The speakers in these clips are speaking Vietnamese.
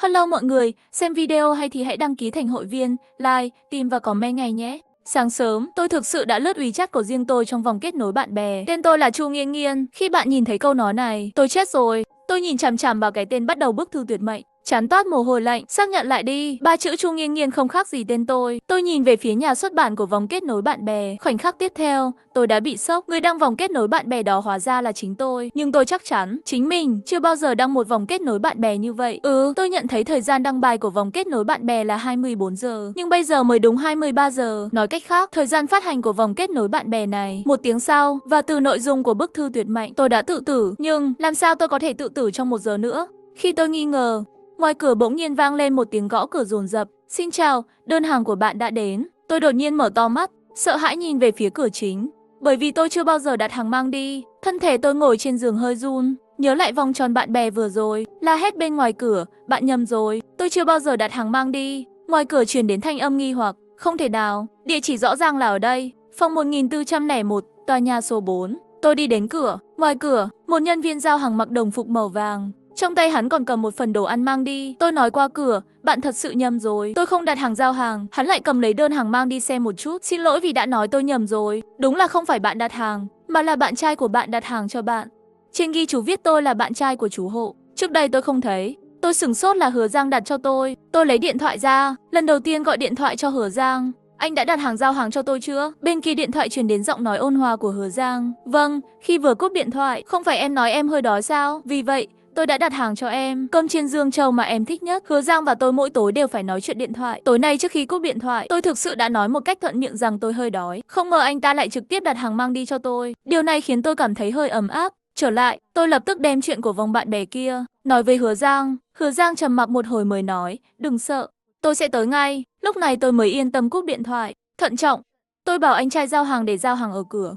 Hello mọi người, xem video hay thì hãy đăng ký thành hội viên, like, tìm và comment ngay nhé. Sáng sớm, tôi thực sự đã lướt WeChat của riêng tôi trong vòng kết nối bạn bè. Tên tôi là Chu Nghiên Nghiên. Khi bạn nhìn thấy câu nói này, tôi chết rồi. Tôi nhìn chằm chằm vào cái tên bắt đầu bức thư tuyệt mệnh. Chán toát mồ hôi lạnh, xác nhận lại đi. Ba chữ Chu Nghiên Nghiên không khác gì tên tôi. Tôi nhìn về phía nhà xuất bản của vòng kết nối bạn bè. Khoảnh khắc tiếp theo, tôi đã bị sốc. Người đăng vòng kết nối bạn bè đó hóa ra là chính tôi. Nhưng tôi chắc chắn, chính mình chưa bao giờ đăng một vòng kết nối bạn bè như vậy. Tôi nhận thấy thời gian đăng bài của vòng kết nối bạn bè là 24 giờ. Nhưng bây giờ mới đúng 23 giờ. Nói cách khác, thời gian phát hành của vòng kết nối bạn bè này 1 tiếng sau. Và từ nội dung của bức thư tuyệt mệnh, tôi đã tự tử. Nhưng làm sao tôi có thể tự tử trong 1 giờ nữa? Khi tôi nghi ngờ, ngoài cửa bỗng nhiên vang lên một tiếng gõ cửa dồn dập. Xin chào, đơn hàng của bạn đã đến. Tôi đột nhiên mở to mắt, sợ hãi nhìn về phía cửa chính. Bởi vì tôi chưa bao giờ đặt hàng mang đi. Thân thể tôi ngồi trên giường hơi run. Nhớ lại vòng tròn bạn bè vừa rồi, la hét bên ngoài cửa, bạn nhầm rồi, tôi chưa bao giờ đặt hàng mang đi. Ngoài cửa truyền đến thanh âm nghi hoặc, không thể nào, địa chỉ rõ ràng là ở đây, phòng 1401, tòa nhà số 4. Tôi đi đến cửa, ngoài cửa, một nhân viên giao hàng mặc đồng phục màu vàng. Trong tay hắn còn cầm một phần đồ ăn mang đi. Tôi nói qua cửa, bạn thật sự nhầm rồi. Tôi không đặt hàng giao hàng. Hắn lại cầm lấy đơn hàng mang đi xem một chút. Xin lỗi vì đã nói tôi nhầm rồi. Đúng là không phải bạn đặt hàng, mà là bạn trai của bạn đặt hàng cho bạn. Trên ghi chú viết tôi là bạn trai của chú Hộ. Trước đây tôi không thấy. Tôi sửng sốt là Hứa Giang đặt cho tôi. Tôi lấy điện thoại ra, lần đầu tiên gọi điện thoại cho Hứa Giang. Anh đã đặt hàng giao hàng cho tôi chưa? Bên kia điện thoại truyền đến giọng nói ôn hòa của Hứa Giang. Vâng, khi vừa cúp điện thoại, không phải em nói em hơi đói sao? Vì vậy, tôi đã đặt hàng cho em cơm chiên Dương Châu mà em thích nhất. Hứa Giang và tôi mỗi tối đều phải nói chuyện điện thoại. Tối nay trước khi cúp điện thoại, tôi thực sự đã nói một cách thuận miệng rằng tôi hơi đói. Không ngờ anh ta lại trực tiếp đặt hàng mang đi cho tôi. Điều này khiến tôi cảm thấy hơi ấm áp. Trở lại, tôi lập tức đem chuyện của vòng bạn bè kia nói với Hứa Giang. Hứa Giang trầm mặc một hồi mới nói, đừng sợ, tôi sẽ tới ngay. Lúc này tôi mới yên tâm cúp điện thoại. Thận trọng, tôi bảo anh trai giao hàng để giao hàng ở cửa.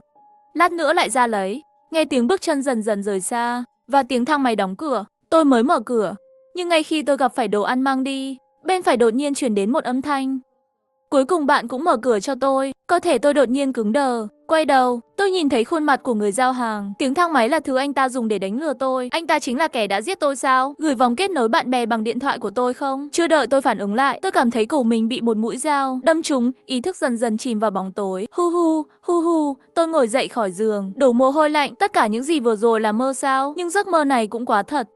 Lát nữa lại ra lấy. Nghe tiếng bước chân dần dần rời xa và tiếng thang máy đóng cửa, tôi mới mở cửa. Nhưng ngay khi tôi gặp phải đồ ăn mang đi, bên phải đột nhiên chuyển đến một âm thanh. Cuối cùng bạn cũng mở cửa cho tôi. Cơ thể tôi đột nhiên cứng đờ. Quay đầu, tôi nhìn thấy khuôn mặt của người giao hàng. Tiếng thang máy là thứ anh ta dùng để đánh lừa tôi. Anh ta chính là kẻ đã giết tôi sao? Gửi vòng kết nối bạn bè bằng điện thoại của tôi không? Chưa đợi tôi phản ứng lại, tôi cảm thấy cổ mình bị một mũi dao đâm trúng, ý thức dần dần chìm vào bóng tối. Hu hu, tôi ngồi dậy khỏi giường, đổ mồ hôi lạnh. Tất cả những gì vừa rồi là mơ sao? Nhưng giấc mơ này cũng quá thật.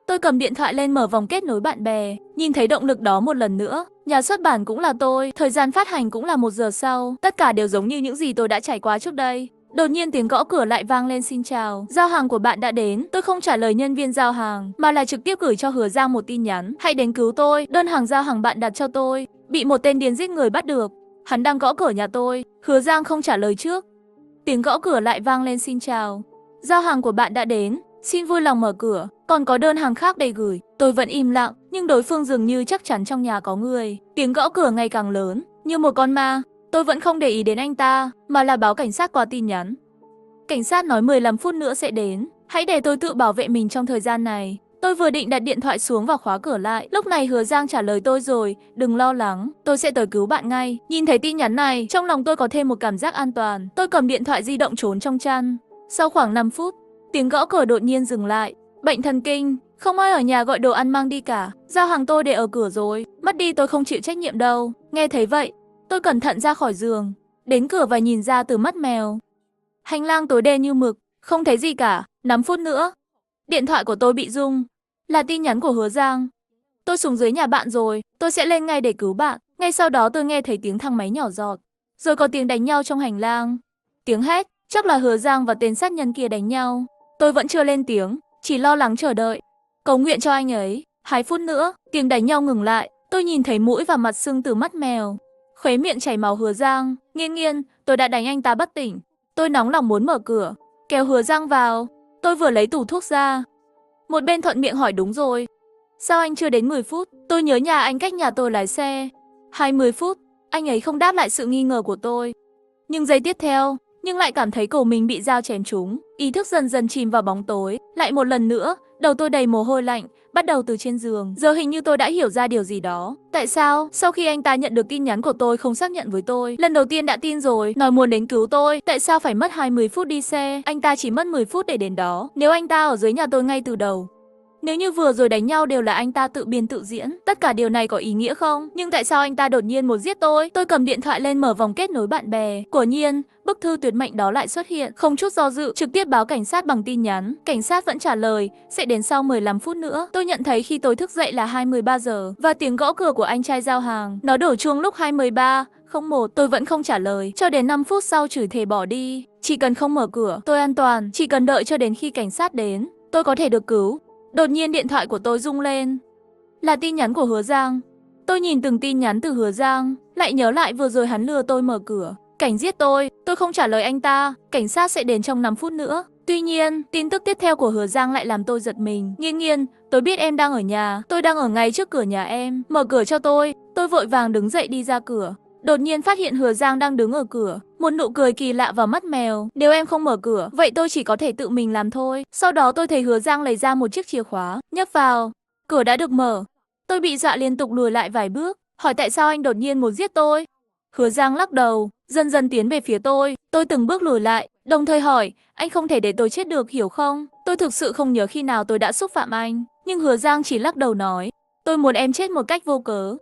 Tôi cầm điện thoại lên mở vòng kết nối bạn bè, nhìn thấy động lực đó một lần nữa. Nhà xuất bản cũng là tôi, thời gian phát hành cũng là 1 giờ sau. Tất cả đều giống như những gì tôi đã trải qua trước đây. Đột nhiên tiếng gõ cửa lại vang lên. Xin chào, giao hàng của bạn đã đến. Tôi không trả lời nhân viên giao hàng, mà là trực tiếp gửi cho Hứa Giang một tin nhắn. Hãy đến cứu tôi, đơn hàng giao hàng bạn đặt cho tôi bị một tên điên giết người bắt được. Hắn đang gõ cửa nhà tôi. Hứa Giang không trả lời trước. Tiếng gõ cửa lại vang lên. Xin chào, giao hàng của bạn đã đến. Xin vui lòng mở cửa, còn có đơn hàng khác để gửi. Tôi vẫn im lặng, nhưng đối phương dường như chắc chắn trong nhà có người. Tiếng gõ cửa ngày càng lớn, như một con ma. Tôi vẫn không để ý đến anh ta, mà là báo cảnh sát qua tin nhắn. Cảnh sát nói 15 phút nữa sẽ đến. Hãy để tôi tự bảo vệ mình trong thời gian này. Tôi vừa định đặt điện thoại xuống và khóa cửa lại. Lúc này Hứa Giang trả lời tôi rồi. Đừng lo lắng, tôi sẽ tới cứu bạn ngay. Nhìn thấy tin nhắn này, trong lòng tôi có thêm một cảm giác an toàn. Tôi cầm điện thoại di động trốn trong chăn. Sau khoảng 5 phút, tiếng gõ cửa đột nhiên dừng lại. Bệnh thần kinh, không ai ở nhà gọi đồ ăn mang đi cả. Giao hàng tôi để ở cửa rồi, mất đi tôi không chịu trách nhiệm đâu. Nghe thấy vậy, tôi cẩn thận ra khỏi giường, đến cửa và nhìn ra từ mắt mèo. Hành lang tối đen như mực, không thấy gì cả. 5 phút nữa, điện thoại của tôi bị rung. Là tin nhắn của Hứa Giang. Tôi xuống dưới nhà bạn rồi, tôi sẽ lên ngay để cứu bạn. Ngay sau đó tôi nghe thấy tiếng thang máy nhỏ giọt, rồi có tiếng đánh nhau trong hành lang. Tiếng hét, chắc là Hứa Giang và tên sát nhân kia đánh nhau. Tôi vẫn chưa lên tiếng, chỉ lo lắng chờ đợi, cầu nguyện cho anh ấy. 2 phút nữa, tiếng đánh nhau ngừng lại. Tôi nhìn thấy mũi và mặt sưng từ mắt mèo, khóe miệng chảy máu. Hứa Giang, Nghiên Nghiên, tôi đã đánh anh ta bất tỉnh. Tôi nóng lòng muốn mở cửa, kéo Hứa Giang vào. Tôi vừa lấy tủ thuốc ra. Một bên thuận miệng hỏi đúng rồi, sao anh chưa đến 10 phút? Tôi nhớ nhà anh cách nhà tôi lái xe 20 phút. Anh ấy không đáp lại sự nghi ngờ của tôi. Nhưng giây tiếp theo, lại cảm thấy cổ mình bị dao chém trúng. Ý thức dần dần chìm vào bóng tối. Lại một lần nữa, đầu tôi đầy mồ hôi lạnh, bắt đầu từ trên giường. Giờ hình như tôi đã hiểu ra điều gì đó. Tại sao, sau khi anh ta nhận được tin nhắn của tôi không xác nhận với tôi, lần đầu tiên đã tin rồi, nói muốn đến cứu tôi, tại sao phải mất 20 phút đi xe? Anh ta chỉ mất 10 phút để đến đó. Nếu anh ta ở dưới nhà tôi ngay từ đầu, Nếu như vừa rồi đánh nhau đều là anh ta tự biên tự diễn, tất cả điều này có ý nghĩa không? Nhưng tại sao anh ta đột nhiên muốn giết tôi? Tôi cầm điện thoại lên mở vòng kết nối bạn bè. Quả nhiên, bức thư tuyệt mệnh đó lại xuất hiện. Không chút do dự, trực tiếp báo cảnh sát bằng tin nhắn. Cảnh sát vẫn trả lời, sẽ đến sau 15 phút nữa. Tôi nhận thấy khi tôi thức dậy là 23 giờ và tiếng gõ cửa của anh trai giao hàng. Nó đổ chuông lúc 23:01, tôi vẫn không trả lời. Cho đến 5 phút sau chửi thề bỏ đi. Chỉ cần không mở cửa, tôi an toàn. Chỉ cần đợi cho đến khi cảnh sát đến, tôi có thể được cứu. Đột nhiên điện thoại của tôi rung lên. Là tin nhắn của Hứa Giang. Tôi nhìn từng tin nhắn từ Hứa Giang, lại nhớ lại vừa rồi hắn lừa tôi mở cửa. Cảnh giết tôi không trả lời anh ta, cảnh sát sẽ đến trong 5 phút nữa. Tuy nhiên, tin tức tiếp theo của Hứa Giang lại làm tôi giật mình. Nghiên nghiên, tôi biết em đang ở nhà, tôi đang ở ngay trước cửa nhà em, mở cửa cho tôi. Tôi vội vàng đứng dậy đi ra cửa. Đột nhiên phát hiện Hứa Giang đang đứng ở cửa, một nụ cười kỳ lạ vào mắt mèo. Nếu em không mở cửa, vậy tôi chỉ có thể tự mình làm thôi. Sau đó tôi thấy Hứa Giang lấy ra một chiếc chìa khóa, nhấp vào. Cửa đã được mở. Tôi bị dọa liên tục lùi lại vài bước, hỏi tại sao anh đột nhiên muốn giết tôi. Hứa Giang lắc đầu, dần dần tiến về phía tôi. Tôi từng bước lùi lại, đồng thời hỏi, anh không thể để tôi chết được, hiểu không? Tôi thực sự không nhớ khi nào tôi đã xúc phạm anh, nhưng Hứa Giang chỉ lắc đầu nói, tôi muốn em chết một cách vô cớ.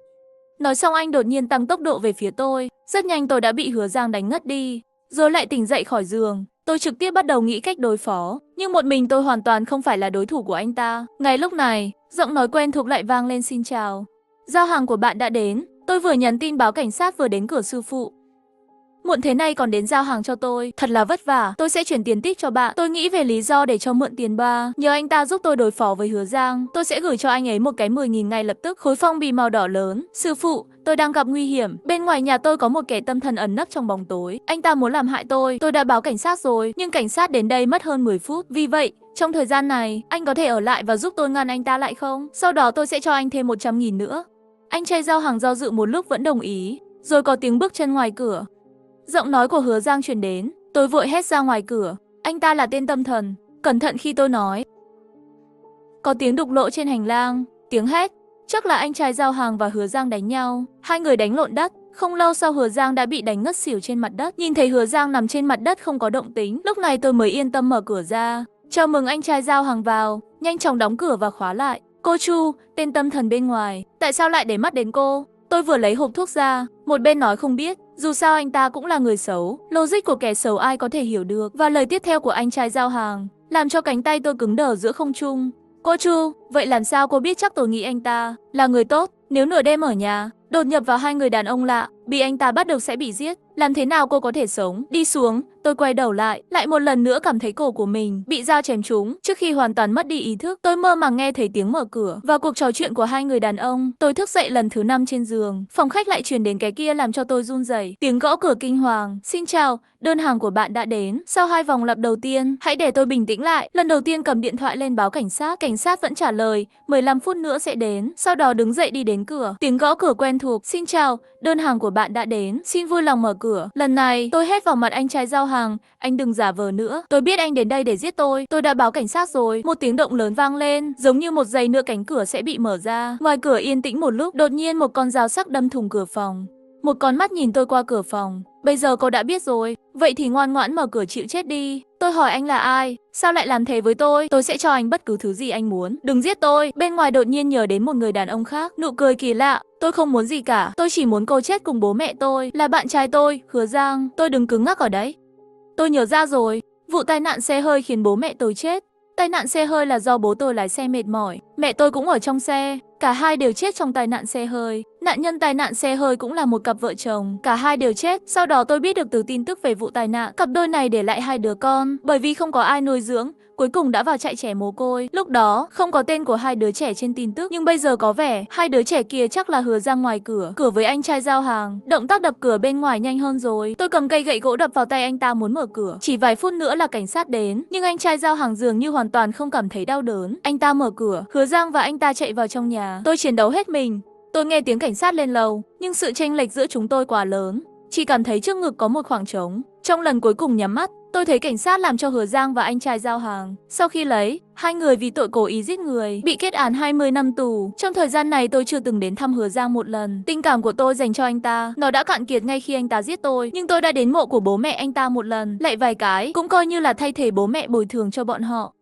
Nói xong anh đột nhiên tăng tốc độ về phía tôi. Rất nhanh tôi đã bị Hứa Giang đánh ngất đi, rồi lại tỉnh dậy khỏi giường. Tôi trực tiếp bắt đầu nghĩ cách đối phó, nhưng một mình tôi hoàn toàn không phải là đối thủ của anh ta. Ngay lúc này, giọng nói quen thuộc lại vang lên, xin chào. Giao hàng của bạn đã đến. Tôi vừa nhắn tin báo cảnh sát vừa đến cửa sư phụ. Muộn thế này còn đến giao hàng cho tôi, thật là vất vả. Tôi sẽ chuyển tiền tip cho bạn. Tôi nghĩ về lý do để cho mượn tiền ba. Nhờ anh ta giúp tôi đối phó với Hứa Giang. Tôi sẽ gửi cho anh ấy một cái 10.000 ngay lập tức. Khối phong bì màu đỏ lớn. Sư phụ, tôi đang gặp nguy hiểm. Bên ngoài nhà tôi có một kẻ tâm thần ẩn nấp trong bóng tối. Anh ta muốn làm hại tôi. Tôi đã báo cảnh sát rồi, nhưng cảnh sát đến đây mất hơn 10 phút. Vì vậy, trong thời gian này, anh có thể ở lại và giúp tôi ngăn anh ta lại không? Sau đó tôi sẽ cho anh thêm 100.000 nữa. Anh trai giao hàng do dự một lúc vẫn đồng ý. Rồi có tiếng bước chân ngoài cửa. Giọng nói của Hứa Giang truyền đến. Tôi vội hét ra ngoài cửa. Anh ta là tên tâm thần. Cẩn thận khi tôi nói. Có tiếng đục lỗ trên hành lang. Tiếng hét. Chắc là anh trai giao hàng và Hứa Giang đánh nhau. Hai người đánh lộn đất. Không lâu sau Hứa Giang đã bị đánh ngất xỉu trên mặt đất. Nhìn thấy Hứa Giang nằm trên mặt đất không có động tính, lúc này tôi mới yên tâm mở cửa ra. Chào mừng anh trai giao hàng vào. Nhanh chóng đóng cửa và khóa lại. Cô Chu, tên tâm thần bên ngoài. Tại sao lại để mắt đến cô? Tôi vừa lấy hộp thuốc ra. Một bên nói không biết. Dù sao anh ta cũng là người xấu. Logic của kẻ xấu ai có thể hiểu được. Và lời tiếp theo của anh trai giao hàng làm cho cánh tay tôi cứng đờ giữa không trung. Cô Chu, vậy làm sao cô biết chắc tôi nghĩ anh ta là người tốt? Nếu nửa đêm ở nhà, đột nhập vào hai người đàn ông lạ, bị anh ta bắt được sẽ bị giết. Làm thế nào cô có thể sống? Đi xuống, tôi quay đầu lại một lần nữa cảm thấy cổ của mình bị dao chém trúng. Trước khi hoàn toàn mất đi ý thức, tôi mơ màng nghe thấy tiếng mở cửa và cuộc trò chuyện của hai người đàn ông. Tôi thức dậy lần thứ 5 trên giường. Phòng khách lại truyền đến cái kia làm cho tôi run rẩy. Tiếng gõ cửa kinh hoàng. Xin chào, đơn hàng của bạn đã đến. Sau 2 vòng lặp đầu tiên, hãy để tôi bình tĩnh lại. Lần đầu tiên cầm điện thoại lên báo cảnh sát vẫn trả lời 15 phút nữa sẽ đến. Sau đó đứng dậy đi đến cửa. Tiếng gõ cửa quen thuộc. Xin chào, đơn hàng của bạn đã đến. Xin vui lòng mở cửa. Lần này, tôi hét vào mặt anh trai giao hàng. Anh đừng giả vờ nữa. Tôi biết anh đến đây để giết tôi. Tôi đã báo cảnh sát rồi. Một tiếng động lớn vang lên, giống như một giây nữa cánh cửa sẽ bị mở ra. Ngoài cửa yên tĩnh một lúc, đột nhiên một con dao sắc đâm thủng cửa phòng. Một con mắt nhìn tôi qua cửa phòng. Bây giờ cô đã biết rồi, vậy thì ngoan ngoãn mở cửa chịu chết đi. Tôi hỏi anh là ai? Sao lại làm thế với tôi? Tôi sẽ cho anh bất cứ thứ gì anh muốn. Đừng giết tôi. Bên ngoài đột nhiên nhớ đến một người đàn ông khác. Nụ cười kỳ lạ. Tôi không muốn gì cả. Tôi chỉ muốn cô chết cùng bố mẹ tôi. Là bạn trai tôi, Hứa Giang. Tôi đứng cứng ngắc ở đấy. Tôi nhớ ra rồi. Vụ tai nạn xe hơi khiến bố mẹ tôi chết. Tai nạn xe hơi là do bố tôi lái xe mệt mỏi. Mẹ tôi cũng ở trong xe. Cả hai đều chết trong tai nạn xe hơi. Nạn nhân tai nạn xe hơi cũng là một cặp vợ chồng. Cả hai đều chết. Sau đó tôi biết được từ tin tức về vụ tai nạn, cặp đôi này để lại 2 đứa con. Bởi vì không có ai nuôi dưỡng, cuối cùng đã vào trại trẻ mồ côi. Lúc đó không có tên của 2 đứa trẻ trên tin tức, nhưng bây giờ có vẻ 2 đứa trẻ kia chắc là Hứa Giang ngoài cửa với anh trai giao hàng. Động tác đập cửa bên ngoài nhanh hơn rồi. Tôi cầm cây gậy gỗ đập vào tay anh ta muốn mở cửa. Chỉ vài phút nữa là cảnh sát đến, nhưng anh trai giao hàng dường như hoàn toàn không cảm thấy đau đớn. Anh ta mở cửa, Hứa Giang và anh ta chạy vào trong nhà. Tôi chiến đấu hết mình. Tôi nghe tiếng cảnh sát lên lầu, nhưng sự chênh lệch giữa chúng tôi quá lớn. Chỉ cảm thấy trước ngực có một khoảng trống. Trong lần cuối cùng nhắm mắt, tôi thấy cảnh sát làm cho Hứa Giang và anh trai giao hàng. Sau khi lấy, 2 người vì tội cố ý giết người, bị kết án 20 năm tù. Trong thời gian này tôi chưa từng đến thăm Hứa Giang một lần. Tình cảm của tôi dành cho anh ta, nó đã cạn kiệt ngay khi anh ta giết tôi. Nhưng tôi đã đến mộ của bố mẹ anh ta một lần, lại vài cái, cũng coi như là thay thế bố mẹ bồi thường cho bọn họ.